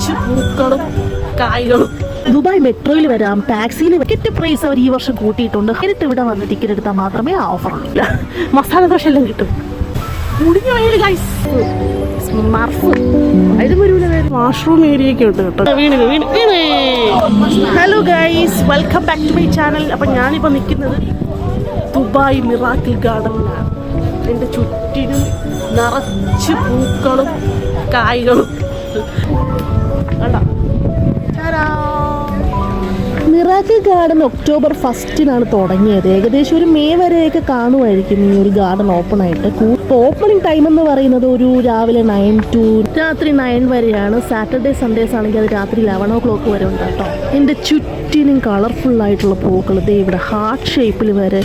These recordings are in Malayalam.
നിറച്ച് പൂക്കളും കായ്കളും. ദുബായ് മെട്രോയിൽ വരാം, ടാക്സിയിൽ ടിക്കറ്റ് പ്രൈസ് അവർ ഈ വർഷം കൂട്ടിയിട്ടുണ്ട്. നേരിട്ട് ഇവിടെ വന്ന് ടിക്കറ്റ് എടുത്താൽ മാത്രമേ ആ ഓഫർ ഉള്ളൂ. മസാല ദോശ എല്ലാം കിട്ടും. മുടിഞ്ഞ വയല് ഗൈസ്, വാഷ്റൂം ഏരിയ ഒക്കെ ഉണ്ട് കേട്ടോ. Hello guys, welcome back to my channel. അപ്പം ഞാനിപ്പോൾ നിൽക്കുന്നത് ദുബായ് മിറാക്കിൾ ഗാർഡനിലാണ്. എൻ്റെ ചുറ്റിനും നിറച്ച് പൂക്കളും കായ്കളും. കണ്ടോ? മിറാക്കിൾ ഗാർഡൻ ഒക്ടോബർ 1 തുടങ്ങിയത്. ഏകദേശം ഒരു മെയ് വരെയൊക്കെ കാണുമായിരിക്കും ഈ ഒരു ഗാർഡൻ ഓപ്പൺ ആയിട്ട്. ഓപ്പണിംഗ് ടൈം എന്ന് പറയുന്നത് ഒരു രാവിലെ 9 to രാത്രി 9 വരെയാണ്. സാറ്റർഡേ സൺഡേസ് ആണെങ്കിൽ അത് രാത്രി 11 o'clock വരെ ഉണ്ട് കേട്ടോ. എൻ്റെ ചുറ്റിനും കളർഫുള്ളായിട്ടുള്ള പൂക്കൾ ദേ ഇവിടെ ഹാർട്ട് ഷേപ്പിൽ വരെ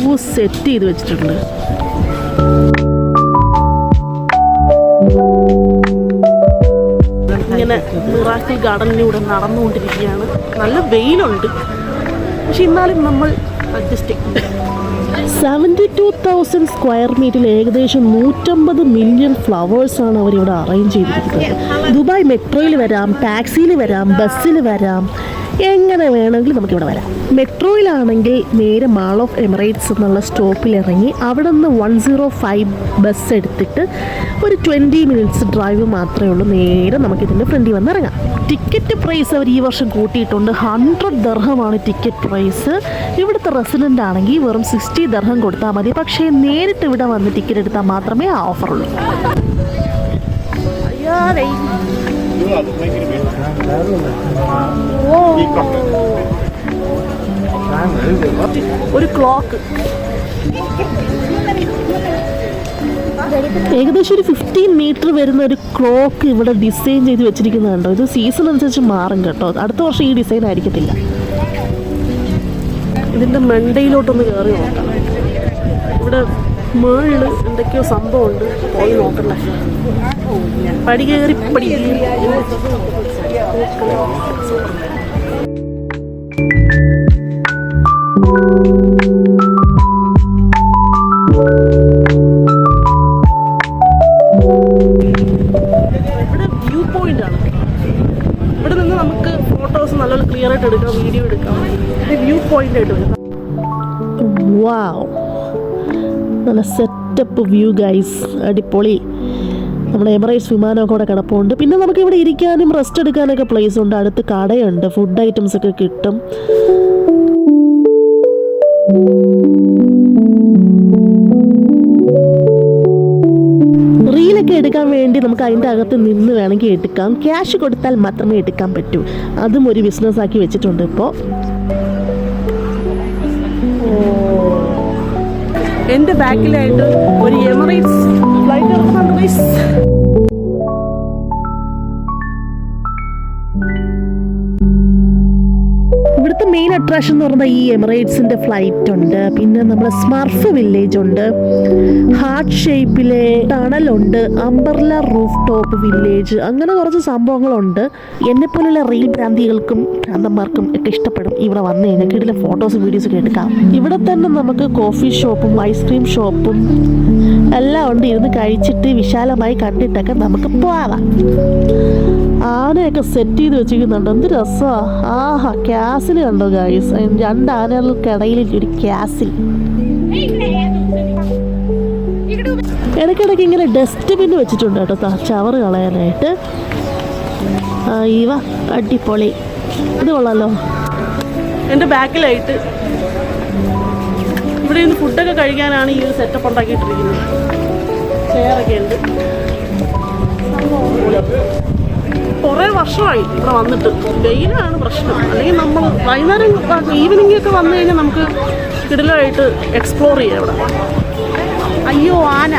പൂ സെറ്റ് ചെയ്ത് വെച്ചിട്ടുണ്ട്. ഇങ്ങനെ മിറാക്കിൾ ഗാർഡനിലൂടെ നടന്നുകൊണ്ടിരിക്കുകയാണ്. നല്ല വെയിലുണ്ട്, പക്ഷെ എന്നാലും നമ്മൾ അഡ്ജസ്റ്റ് ചെയ്യും. 72,000 സ്ക്വയർ മീറ്ററിൽ ഏകദേശം 150 മില്യൺ ഫ്ലവേഴ്സാണ് അവരിവിടെ അറേഞ്ച് ചെയ്തിരിക്കുന്നത്. ദുബായ് മെട്രോയിൽ വരാം, ടാക്സിയിൽ വരാം, ബസ്സിൽ വരാം, എങ്ങനെ വേണമെങ്കിലും നമുക്കിവിടെ വരാം. മെട്രോയിലാണെങ്കിൽ നേരെ മാൾ ഓഫ് എമിറേറ്റ്സ് എന്നുള്ള സ്റ്റോപ്പിൽ ഇറങ്ങി അവിടെ നിന്ന് 105 ബസ് എടുത്തിട്ട് ഒരു 20 minutes ഡ്രൈവ് മാത്രമേ ഉള്ളൂ. നേരെ നമുക്കിതിൻ്റെ ഫ്രണ്ടിൽ വന്ന് ഇറങ്ങാം. ടിക്കറ്റ് പ്രൈസ് അവർ ഈ വർഷം കൂട്ടിയിട്ടുണ്ട്. 100 ദിർഹമാണ് ടിക്കറ്റ് പ്രൈസ്. ഇവിടുത്തെ റെസിഡൻ്റ് ആണെങ്കിൽ വെറും 60 ദിർഹം കൊടുത്താൽ മതി. പക്ഷേ നേരിട്ട് ഇവിടെ വന്ന് ടിക്കറ്റ് എടുത്താൽ മാത്രമേ ആ ഓഫർ ഉള്ളൂ. ഒരു ക്ലോക്ക് ഏകദേശം ഒരു 15 മീറ്റർ വരുന്ന ഒരു ക്ലോക്ക് ഇവിടെ ഡിസൈൻ ചെയ്ത് വെച്ചിരിക്കുന്നുണ്ടോ. ഇത് സീസൺ അനുസരിച്ച് മാറും കേട്ടോ. അടുത്ത വർഷം ഈ ഡിസൈൻ ആയിരിക്കത്തില്ല. ഇതിൻ്റെ മണ്ടയിലോട്ടൊന്ന് കയറി നോക്കാം. ഇവിടെ മേളിൽ എന്തൊക്കെയോ സംഭവമുണ്ട്, പോയി നോക്കണ്ടേ. പടി കയറി പടി ഇവിടെ വ്യൂ പോയിന്റ് ആണ്. ഇവിടെ നിന്ന് നമുക്ക് ഫോട്ടോസ് നല്ലോണം ക്ലിയർ ആയിട്ട് എടുക്കാം, വീഡിയോ എടുക്കാം. ഇത് വ്യൂ പോയിന്റ് ആയിട്ട് വരും. വാവ്, നല്ല സെറ്റപ്പ് വ്യൂ ഗൈസ്, അടിപൊളി. നമ്മുടെ എമിറേറ്റ്സ് വിമാനമൊക്കെ ഇവിടെ കിടപ്പുണ്ട്. പിന്നെ നമുക്ക് ഇവിടെ ഇരിക്കാനും റെസ്റ്റ് എടുക്കാനൊക്കെ പ്ലേസ് ഉണ്ട്. അടുത്ത് കടയുണ്ട്, ഫുഡ് ഐറ്റംസ് ഒക്കെ കിട്ടും. റീലൊക്കെ എടുക്കാൻ വേണ്ടി നമുക്ക് അതിൻ്റെ അകത്ത് നിന്ന് വേണമെങ്കിൽ എടുക്കാം. ക്യാഷ് കൊടുത്താൽ മാത്രമേ എടുക്കാൻ പറ്റൂ. അതും ഒരു ബിസിനസ് ആക്കി വെച്ചിട്ടുണ്ട് ഇപ്പോൾ. എൻ്റെ ബാക്കിലായിട്ട് ഒരു എമിറേറ്റ്സ് ഫ്ലൈറ്റ് ഇറക്കുന്നുണ്ട് ഗൈസ്. ഇവിടുത്തെ മെയിൻ അട്രാക്ഷൻ എന്ന് പറഞ്ഞാൽ ഈ എമിറേറ്റ്സിൻ്റെ ഫ്ലൈറ്റ് ഉണ്ട്. പിന്നെ നമ്മുടെ സ്മർഫ് വില്ലേജ് ഉണ്ട്, ഹാർട്ട് ഷേപ്പിലെ ടണലുണ്ട്, അംബർല റൂഫ് ടോപ്പ് വില്ലേജ്, അങ്ങനെ കുറച്ച് സംഭവങ്ങളുണ്ട്. എന്നെപ്പോലുള്ള റീൽ ഭ്രാന്തികൾക്കും ഭ്രാന്തന്മാർക്കും ഒക്കെ ഇഷ്ടപ്പെടും. ഇവിടെ വന്നു കഴിഞ്ഞാൽ ഇതിലെ ഫോട്ടോസ് വീഡിയോസ് ഒക്കെ എടുക്കാം. ഇവിടെ തന്നെ നമുക്ക് കോഫി ഷോപ്പും ഐസ്ക്രീം ഷോപ്പും എല്ലാം ഉണ്ട്. ഇരുന്ന് കഴിച്ചിട്ട് വിശാലമായി കണ്ടിട്ടൊക്കെ നമുക്ക് പോവാം. ആനയൊക്കെ സെറ്റ് ചെയ്ത് വെച്ചിരിക്കുന്നുണ്ട്, എന്ത് രസമാണ്. ആഹാ, ക്യാസിൽ കണ്ടോ ഗൈസ്, 2 ആനകൾക്കിടയിൽ ഒരു ക്യാസിൽ. ഇടയ്ക്കിടയ്ക്ക് ഇങ്ങനെ ഡസ്റ്റ്ബിൻ വെച്ചിട്ടുണ്ട് കേട്ടോ, ചവറ് കളയാനായിട്ട്. ഇവ അടിപൊളി, ഇത് കൊള്ളാലോ. എൻ്റെ ബാക്കിലായിട്ട് ഇവിടെ നിന്ന് ഫുഡൊക്കെ കഴിക്കാനാണ് ഈ ഒരു സെറ്റപ്പ് ഉണ്ടാക്കിയിട്ടിരിക്കുന്നത്. ചെയറൊക്കെ ഉണ്ട്. കുറേ വർഷമായി ഇവിടെ വന്നിട്ട്. വെയിലാണ് പ്രശ്നം. അല്ലെങ്കിൽ നമ്മൾ വൈകുന്നേരം ഈവനിങ് ഒക്കെ വന്നു കഴിഞ്ഞാൽ നമുക്ക് കിടിലമായിട്ട് എക്സ്പ്ലോർ ചെയ്യാം ഇവിടെ. അയ്യോ, ആന.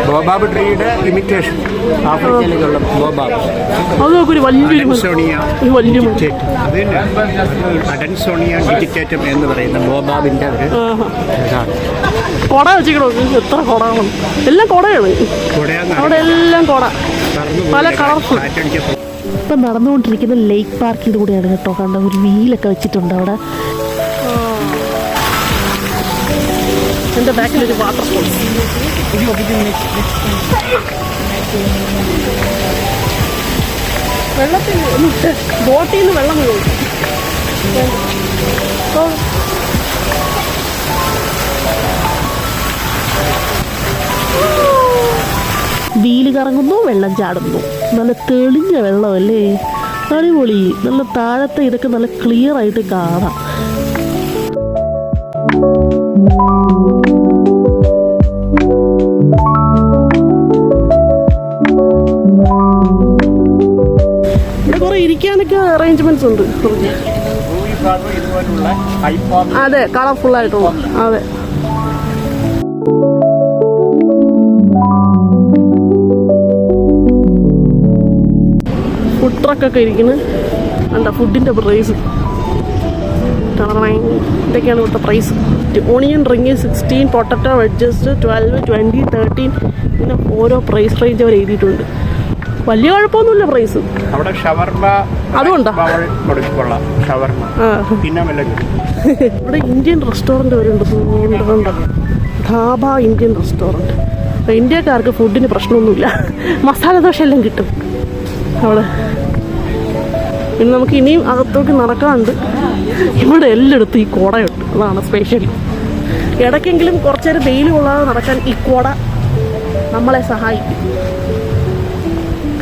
ബോബാബ് ട്രീയുടെ ഇമിറ്റേഷൻ ആഫ്രിക്കയിലേക്കുള്ള ബോബാബ്. അത് നോക്കൊരു വലിയൊരു അഡൻസോണിയ ഡിജിറ്റേറ്റം എന്ന് പറയുന്ന ബോബാബിൻ്റെ ഒരു കുട വെച്ചിക്കണോ. എത്ര കുടകളും, എല്ലാം കുടയാണ് അവിടെ, എല്ലാം കുട, പല കളർഫുൾ. ഇപ്പം നടന്നുകൊണ്ടിരിക്കുന്ന ലേക്ക് പാർക്കിലൂടെയാണ് കേട്ടോ. കണ്ട ഒരു വീലൊക്കെ വെച്ചിട്ടുണ്ട് അവിടെ. എൻ്റെ ബാക്കിലൊരു വാട്ടർഫോൾസ്. വെള്ളത്തിൽ ബോട്ടിൽ നിന്ന് വെള്ളം വീഴും. വീല് കറങ്ങുന്നു, വെള്ളം ചാടുന്നു. നല്ല തെളിഞ്ഞ വെള്ളമല്ലേ, അടിപൊളി. നല്ല താഴത്തെ ഇതൊക്കെ നല്ല ക്ലിയർ ആയിട്ട് കാണാം. ഇവിടെ കുറെ ഇരിക്കാനൊക്കെ അറേഞ്ച്മെന്റ്സ് ഉണ്ട്. അതെ, കളർഫുൾ ആയിട്ടുള്ള. അതെ, ഫുഡ് ട്രക്കൊക്കെ ഇരിക്കുന്നു. എന്താ ഫുഡിൻ്റെ പ്രൈസ്, ഇതൊക്കെയാണ് ഇവിടുത്തെ price. Onion ring 16, potato wedges 12, 20, 13. പിന്നെ ഓരോ പ്രൈസ് റേഞ്ച് അവർ എഴുതിയിട്ടുണ്ട്. വലിയ കുഴപ്പമൊന്നുമില്ല പ്രൈസ്. അവിടെ ഷവർമ അതുകൊണ്ടോ? ഇവിടെ ഇന്ത്യൻ റെസ്റ്റോറൻറ്റ് വരുന്നുണ്ട്. Dhaba Indian restaurant. അപ്പോൾ ഇന്ത്യക്കാർക്ക് ഫുഡിന് പ്രശ്നമൊന്നുമില്ല. മസാല ദോശ എല്ലാം കിട്ടും അവിടെ. പിന്നെ നമുക്ക് ഇനിയും അകത്തോട്ട് നടക്കാനുണ്ട്. ഇവിടെ എല്ലായിടത്തും ഈ കുടയുണ്ട്, അതാണ് സ്പെഷ്യൽ. ഇടയ്ക്കെങ്കിലും കുറച്ച് നേരം വെയിൽ കൊള്ളാതെ നടക്കാൻ ഈ കുട നമ്മളെ സഹായിക്കും.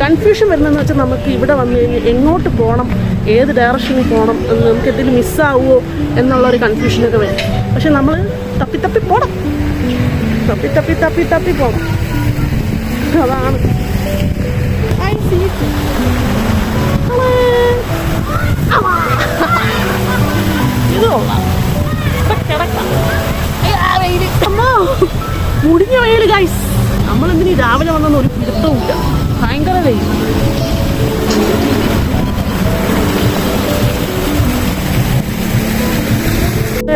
കൺഫ്യൂഷൻ വരുന്നതെന്ന് വെച്ചാൽ നമുക്ക് ഇവിടെ വന്നു കഴിഞ്ഞാൽ എങ്ങോട്ട് പോകണം, ഏത് ഡയറക്ഷനിൽ പോകണം, നമുക്ക് എന്തെങ്കിലും മിസ്സാവുമോ എന്നുള്ളൊരു കൺഫ്യൂഷനൊക്കെ വരും. പക്ഷെ നമ്മൾ തപ്പി പോകണം, തപ്പി പോകണം. അതാണ് മുടിഞ്ഞ വെയിൽ ഗൈസ്. നമ്മളെന്തിനീ രാവിലെ വന്നെന്ന് ഒരു പിടുത്തവുമില്ല, ഭയങ്കര വെയിൽ.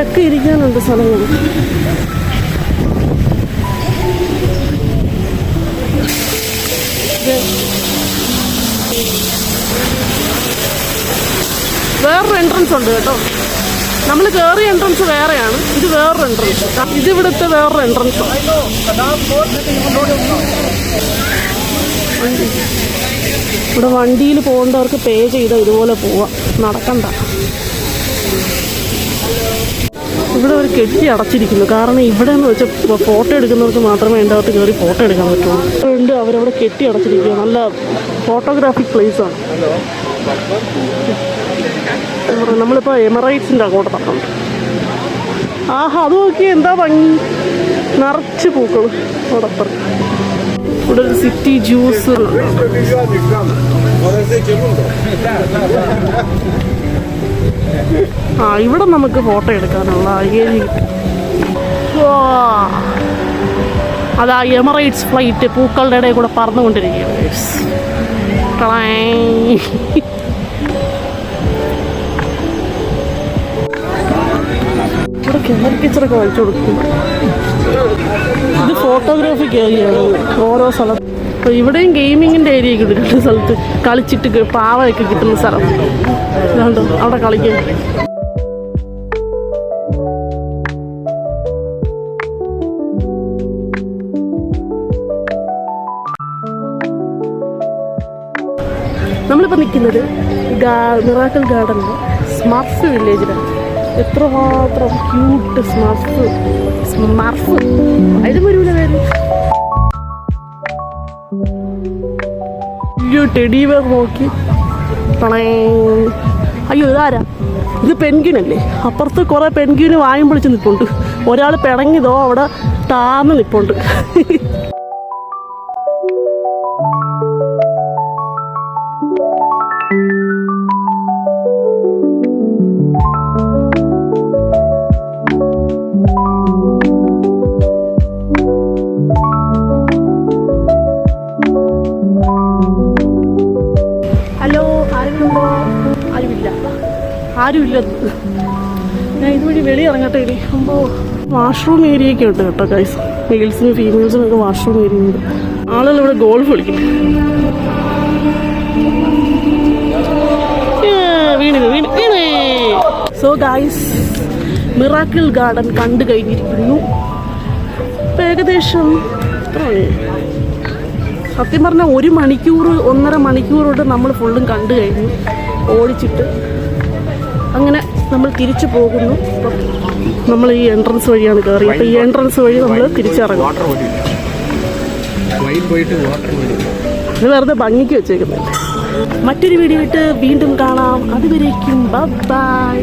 ഒക്കെ ഇരിക്കാനുണ്ട് സ്ഥലങ്ങൾ. വേറൊരു എൻട്രൻസ് ഉണ്ട് കേട്ടോ. നമ്മൾ കയറിയ എൻട്രൻസ് വേറെയാണ്, ഇത് വേറൊരു എൻട്രൻസ്. ഇതിവിടുത്തെ വേറൊരു എൻട്രൻസ്. ഇവിടെ വണ്ടിയിൽ പോകേണ്ടവർക്ക് പേ ചെയ്താൽ ഇതുപോലെ പോവാം, നടക്കണ്ട. ഇവിടെ ഒരു കെട്ടി അടച്ചിരിക്കുന്നു. കാരണം ഇവിടെ എന്ന് വെച്ചാൽ ഫോട്ടോ എടുക്കുന്നവർക്ക് മാത്രമേ എൻ്റെ അകത്ത് കയറി ഫോട്ടോ എടുക്കാൻ പറ്റുള്ളൂ. അതുകൊണ്ട് അവരവിടെ കെട്ടി അടച്ചിരിക്കുക. നല്ല ഫോട്ടോഗ്രാഫിക് പ്ലേസാണ്. നമ്മളിപ്പോൾ എമിറേറ്റ്സിൻ്റെ അങ്ങോട്ട് തട്ടുണ്ട്. ആഹാ, അത് നോക്കി എന്താ ഭംഗി, നിറച്ച് പൂക്കൾ അവിടെ. ഇവിടെ ഒരു സിറ്റി ജ്യൂസ്. ഇവിടെ നമുക്ക് ഫോട്ടോ എടുക്കാനുള്ള ഏരിയ. അതാ എമിറേറ്റ്സ് ഫ്ലൈറ്റ് പൂക്കളുടെ ഇടയിൽ കൂടെ പറന്നുകൊണ്ടിരിക്കുകയാണ്. ഇവിടെ കിച്ചറൊക്കെ വലിച്ചു കൊടുക്കും. ഇത് ഫോട്ടോഗ്രാഫിക് ഏരിയയാണ് ഓരോ സ്ഥലത്ത്. അപ്പോൾ ഇവിടെയും ഗെയിമിങ്ങിൻ്റെ ഏരിയ ഒക്കെ ഉണ്ട്. സ്ഥലത്ത് കളിച്ചിട്ട് പാവയൊക്കെ കിട്ടുന്ന സ്ഥലം ഇതുണ്ട്, അവിടെ കളിക്കാൻ. നമ്മളിപ്പോൾ നിൽക്കുന്നത് മിറാക്കിൾ ഗാർഡനിൽ സ്മർഫ് വില്ലേജിലാണ്. എത്രമാത്രം ക്യൂട്ട് സ്മർഫ് അതിന് വരൂല പേര്. ടെഡി ബെയർ നോക്കി. അയ്യോ, ഇതാരാ? ഇത് പെൻഗ്വിനല്ലേ? അപ്പുറത്ത് കുറേ പെൻഗ്വിന് വായും പൊളിച്ച് നിൽപ്പുണ്ട്. ഒരാൾ പിണങ്ങിയതോ അവിടെ താന്ന് നിൽപ്പുണ്ട്. ആരുമില്ല. ഞാൻ ഇതുവഴി വെളിയിറങ്ങട്ടെ. ഇനി അപ്പോൾ വാഷ്റൂം ഏരിയയൊക്കെ ഉണ്ട് കേട്ടോ ഗൈസ്. മെയിൽസിനും ഫീമെയിൽസിനും ഒക്കെ വാഷ്റൂം ഏരിയ ഉണ്ട്. ആളുകൾ ഇവിടെ ഗോൾഫ് കളിക്കും. സോ ഗൈസ്, മിറാക്കിൾ ഗാർഡൻ കണ്ടു കഴിഞ്ഞിരിക്കുന്നു. ഇപ്പം ഏകദേശം എത്ര മണി? സത്യം പറഞ്ഞാൽ 1 മണിക്കൂർ 1.5 മണിക്കൂർ കൊണ്ട് നമ്മൾ ഫുള്ളും കണ്ടു കഴിഞ്ഞു ഓടിച്ചിട്ട്. അങ്ങനെ നമ്മൾ തിരിച്ചു പോകുന്നു. അപ്പം നമ്മൾ ഈ എൻട്രൻസ് വഴിയാണ് കയറി. അപ്പോൾ ഈ എൻട്രൻസ് വഴി നമ്മൾ തിരിച്ചിറങ്ങും. ഇത് വെറുതെ ഭംഗിക്ക് വെച്ചേക്കുന്നുണ്ട്. മറ്റൊരു വീഡിയോ ആയിട്ട് വീണ്ടും കാണാം. അതുവരേക്കും ബൈ.